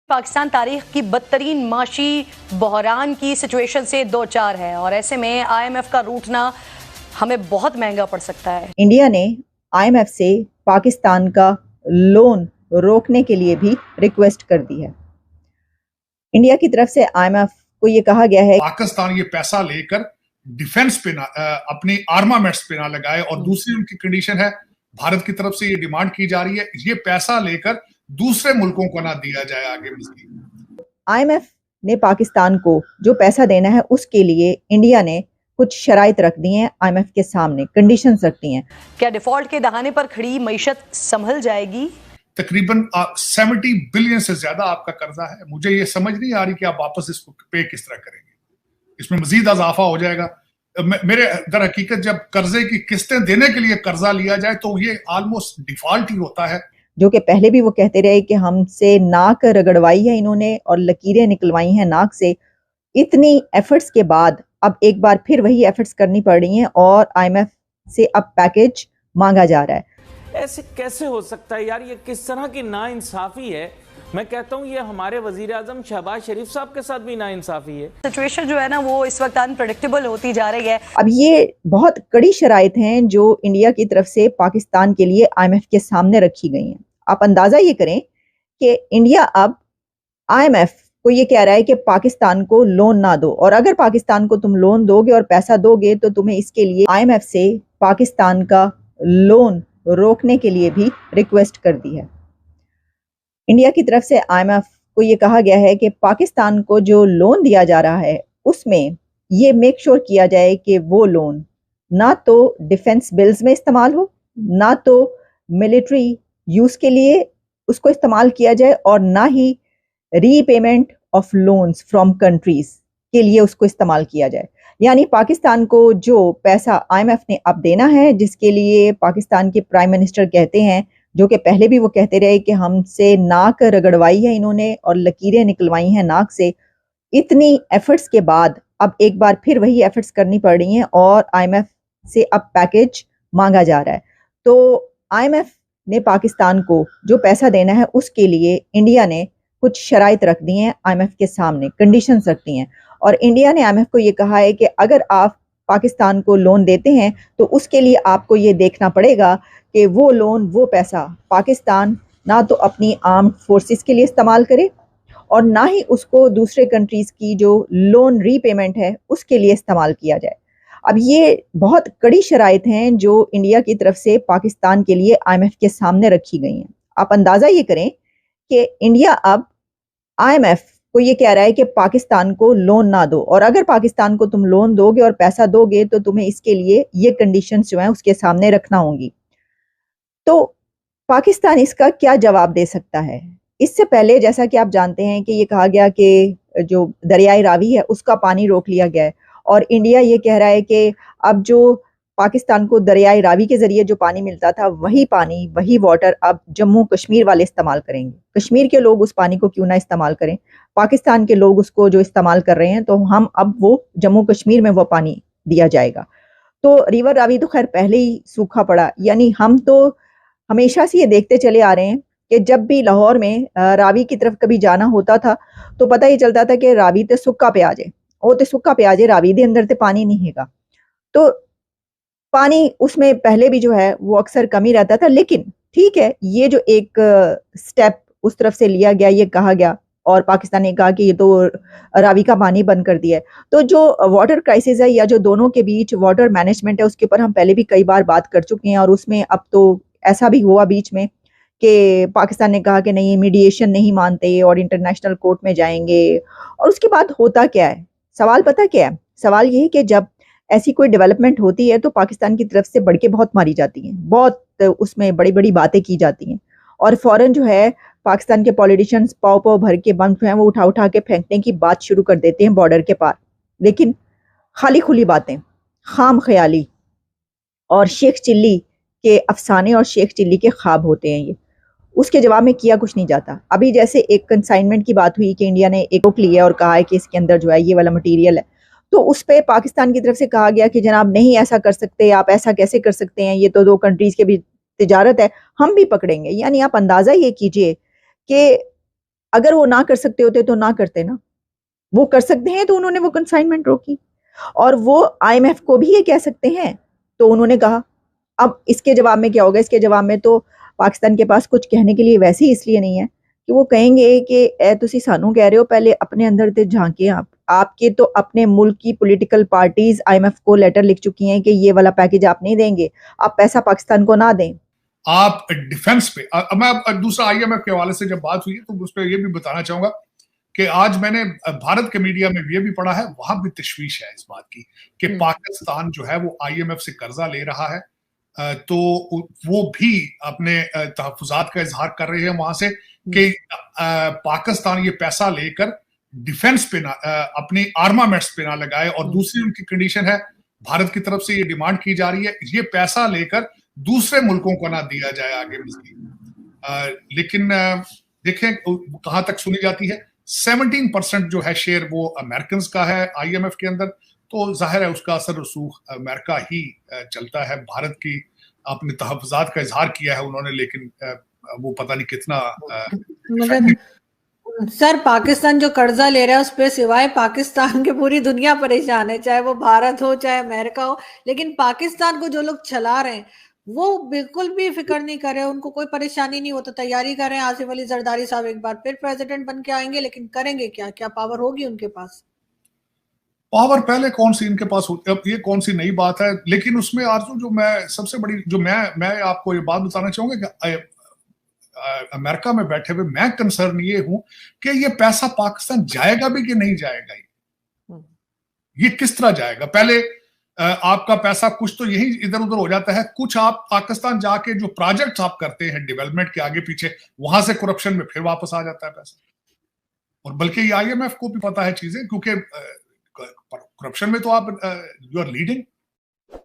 पाकिस्तान तारीख की बदतरीन माशी बहरान की सिचुएशन से दो चार है और ऐसे में आईएमएफ का रूठना हमें बहुत महंगा पड़ सकता है। इंडिया ने आईएमएफ से पाकिस्तान का लोन रोकने के लिए भी रिक्वेस्ट कर दी है। इंडिया की तरफ से आईएमएफ को ये कहा गया है पाकिस्तान ये पैसा लेकर डिफेंस पे ना अपनी आर्मामेंट्स पे ना लगाए, और दूसरी उनकी कंडीशन है, भारत की तरफ से ये डिमांड की जा रही है, ये पैसा लेकर दूसरे मुल्कों को ना दिया जाए आगे मज़ीद। आईएमएफ ने पाकिस्तान को जो पैसा देना है उसके लिए इंडिया ने कुछ शराइत रख दी हैं, आईएमएफ के सामने कंडीशंस रखती हैं। क्या डिफॉल्ट के दहाने पर खड़ी मईशत संभल जाएगी? तकरीबन 70 बिलियन से ज्यादा आपका कर्जा है। मुझे ये समझ नहीं आ रही कि आप वापस इसको पे किस तरह करेंगे। इसमें मजीद इजाफा हो जाएगा। मेरे दर हकीकत जब कर्जे की किस्तें देने के लिए कर्जा लिया जाए तो ये ऑलमोस्ट डिफॉल्ट ही होता है। जो कि पहले भी वो कहते रहे कि हमसे नाक रगड़वाई है इन्होंने और लकीरें निकलवाई हैं नाक से। इतनी एफर्ट्स के बाद अब एक बार फिर वही एफर्ट्स करनी पड़ रही हैं और आईएमएफ से अब पैकेज मांगा जा रहा है। ऐसे कैसे हो सकता है यार, ये किस तरह की नाइंसाफी है। मैं कहता हूँ ये हमारे वजीर आजम शहबाज शरीफ साहब के साथ भी नाइंसाफी है। सिचुएशन जो है ना वो इस वक्त अनप्रेडिक्टेबल होती जा रही है। अब ये बहुत कड़ी शराइत हैं जो इंडिया की तरफ से पाकिस्तान के लिए आईएमएफ के सामने रखी गई हैं। आप अंदाजा ये करें कि इंडिया अब आईएमएफ को ये कह रहा है कि पाकिस्तान को लोन ना दो, और अगर पाकिस्तान को तुम लोन दोगे और पैसा दोगे तो तुम्हें इसके लिए आईएमएफ से पाकिस्तान का लोन रोकने के लिए भी रिक्वेस्ट कर दी है। इंडिया की तरफ से आईएमएफ को ये कहा गया है कि पाकिस्तान को जो लोन दिया जा रहा है उसमें ये मेक श्योर किया जाए कि वो लोन ना तो डिफेंस बिल्स में इस्तेमाल हो, ना तो मिलिट्री यूज के लिए उसको इस्तेमाल किया जाए, और ना ही repayment of loans from countries के लिए उसको इस्तेमाल किया जाए। यानी पाकिस्तान को जो पैसा आईएमएफ ने अब देना है, जिसके लिए पाकिस्तान के प्राइम मिनिस्टर कहते हैं, जो कि पहले भी वो कहते रहे कि हमसे नाक रगड़वाई है इन्होंने और लकीरें निकलवाई हैं नाक से। इतनी एफर्ट्स के बाद अब एक बार फिर वही एफर्ट्स करनी पड़ रही हैं और आईएमएफ से अब पैकेज मांगा जा रहा है। तो आईएमएफ ने पाकिस्तान को जो पैसा देना है उसके लिए इंडिया ने कुछ शराइत रख दी हैं, आईएमएफ के सामने कंडीशंस रखती हैं, और इंडिया ने आईएमएफ को ये कहा है कि अगर आप पाकिस्तान को लोन देते हैं तो उसके लिए आपको ये देखना पड़ेगा कि वो लोन, वो पैसा पाकिस्तान ना तो अपनी आर्म्ड फोर्सेस के लिए इस्तेमाल करे और ना ही उसको दूसरे कंट्रीज की जो लोन रीपेमेंट है उसके लिए इस्तेमाल किया जाए। अब ये बहुत कड़ी शराइत हैं जो इंडिया की तरफ से पाकिस्तान के लिए आईएमएफ के सामने रखी गई हैं। आप अंदाजा ये करें कि इंडिया अब आईएमएफ को ये कह रहा है कि पाकिस्तान को लोन ना दो, और अगर पाकिस्तान को तुम लोन दोगे और पैसा दोगे तो तुम्हें इसके लिए ये कंडीशंस जो हैं उसके सामने रखना होंगी। तो पाकिस्तान इसका क्या जवाब दे सकता है? इससे पहले जैसा कि आप जानते हैं कि ये कहा गया कि जो दरियाई रावी है उसका पानी रोक लिया गया है, और इंडिया ये कह रहा है कि अब जो पाकिस्तान को दरियाई रावी के जरिए जो पानी मिलता था वही पानी, वही वाटर अब जम्मू कश्मीर वाले इस्तेमाल करेंगे। कश्मीर के लोग उस पानी को क्यों ना इस्तेमाल करें, पाकिस्तान के लोग उसको जो इस्तेमाल कर रहे हैं तो हम अब वो जम्मू कश्मीर में वो पानी दिया जाएगा। तो रिवर रावी तो खैर पहले ही सूखा पड़ा, यानी हम तो हमेशा से ये देखते चले आ रहे हैं कि जब भी लाहौर में रावी की तरफ कभी जाना होता था तो पता ही चलता था कि रावी ते सुक्का पे आ जाए, वो तो सुक्का पे आ जाए, रावी दे अंदर ते पानी नहीं हैगा। तो पानी उसमें पहले भी जो है वो अक्सर कमी रहता था, लेकिन ठीक है, ये जो एक स्टेप उस तरफ से लिया गया, ये कहा गया और पाकिस्तान ने कहा कि ये तो रावी का पानी बंद कर दिया है। तो जो वाटर क्राइसिस है या जो दोनों के बीच वाटर मैनेजमेंट है उसके ऊपर हम पहले भी कई बार बात कर चुके हैं, और उसमें अब तो ऐसा भी हुआ बीच में कि पाकिस्तान ने कहा कि नहीं, मीडिएशन नहीं मानते और इंटरनेशनल कोर्ट में जाएंगे। और उसके बाद होता क्या है, सवाल पता क्या है? सवाल ये है कि जब ऐसी कोई डेवलपमेंट होती है तो पाकिस्तान की तरफ से बढ़ के बहुत मारी जाती हैं, बहुत उसमें बड़ी बड़ी बातें की जाती हैं, और फौरन जो है पाकिस्तान के पॉलिटिशियंस पाव पाव भर के बम जो है वो उठा उठा के फेंकने की बात शुरू कर देते हैं बॉर्डर के पार। लेकिन खाली खुली बातें, खाम ख्याली और शेख चिल्ली के अफसाने और शेख चिल्ली के ख्वाब होते हैं ये। उसके जवाब में किया कुछ नहीं जाता। अभी जैसे एक कंसाइनमेंट की बात हुई कि इंडिया ने एक रोक लिया और कहा है कि इसके अंदर जो है ये वाला मटीरियल है, तो उस पर पाकिस्तान की तरफ से कहा गया कि जनाब नहीं ऐसा कर सकते, आप ऐसा कैसे कर सकते हैं, ये तो दो कंट्रीज के भी तिजारत है, हम भी पकड़ेंगे। यानी आप अंदाजा ये कीजिए कि अगर वो ना कर सकते होते तो ना करते ना, वो कर सकते हैं तो उन्होंने वो कंसाइनमेंट रोकी। और वो आईएमएफ को भी ये कह सकते हैं तो उन्होंने कहा। अब इसके जवाब में क्या होगा? इसके जवाब में तो पाकिस्तान के पास कुछ कहने के लिए वैसे ही इसलिए नहीं है कि वो कहेंगे कि ए तुसी सानू कह रहे हो, पहले अपने अंदर ते झांके आप। आपके तो अपने मुल्क की पॉलिटिकल पार्टीज आईएमएफ को लेटर लिख चुकी हैं कि ये वाला पैकेज आप नहीं देंगे, आप पैसा पाकिस्तान को ना दें। आप डिफेंस पे मैं दूसरा आईएमएफ के हवाले से जब बात हुई है तो उस पर यह भी बताना चाहूंगा कि आज मैंने भारत के मीडिया में ये भी पढ़ा है, वहां भी तशवीश है इस बात की कि पाकिस्तान जो है वो आईएमएफ से कर्जा ले रहा है, तो वो भी अपने तहफुजात का इजहार कर रहे हैं वहां से कि पाकिस्तान ये पैसा लेकर डिफेंस पे ना, अपनी आर्मामेंट्स पे ना लगाए। और दूसरी उनकी कंडीशन है, भारत की तरफ से ये डिमांड की जा रही है, ये पैसा लेकर दूसरे मुल्कों को ना दिया जाए आगे मजीद। लेकिन देखें कहां तक सुनी जाती है। 17% जो है शेयर वो अमेरिकन का है आईएमएफ के अंदर, तो जाहिर है उसका असर रसूख अमेरिका ही चलता है। भारत की अपने तहफुजात का इजहार किया है उन्होंने, लेकिन वो पता नहीं कितना मगर सर पाकिस्तान जो कर्जा ले रहा है उस पर सिवाय पाकिस्तान के पूरी दुनिया परेशान है, चाहे वो भारत हो चाहे अमेरिका हो। लेकिन पाकिस्तान को जो लोग चला रहे हैं वो बिल्कुल भी फिक्र नहीं कर रहे, उनको कोई परेशानी नहीं, वो तो तैयारी कर रहे हैं आसिफ अली जरदारी साहब एक बार फिर प्रेसिडेंट बन के आएंगे। लेकिन करेंगे क्या? क्या पावर होगी उनके पास? पावर पहले कौन सी इनके पास होती, अब ये कौन सी नई बात है। लेकिन उसमें आरजू जो मैं सबसे बड़ी जो मैं आपको ये बात बताना चाहूंगा कि अमेरिका में बैठे हुए मैं कंसर्न ये हूं कि ये पैसा पाकिस्तान जाएगा भी कि नहीं जाएगा, ये किस तरह जाएगा। पहले आपका पैसा कुछ तो यही इधर उधर हो जाता है, कुछ आप पाकिस्तान जाके जो प्रोजेक्ट्स आप करते हैं डेवलपमेंट के आगे पीछे, वहां से करप्शन में फिर वापस आ जाता है पैसा। और बल्कि आईएमएफ को भी पता है चीजें, क्योंकि करप्शन में तो आप यू आर लीडिंग।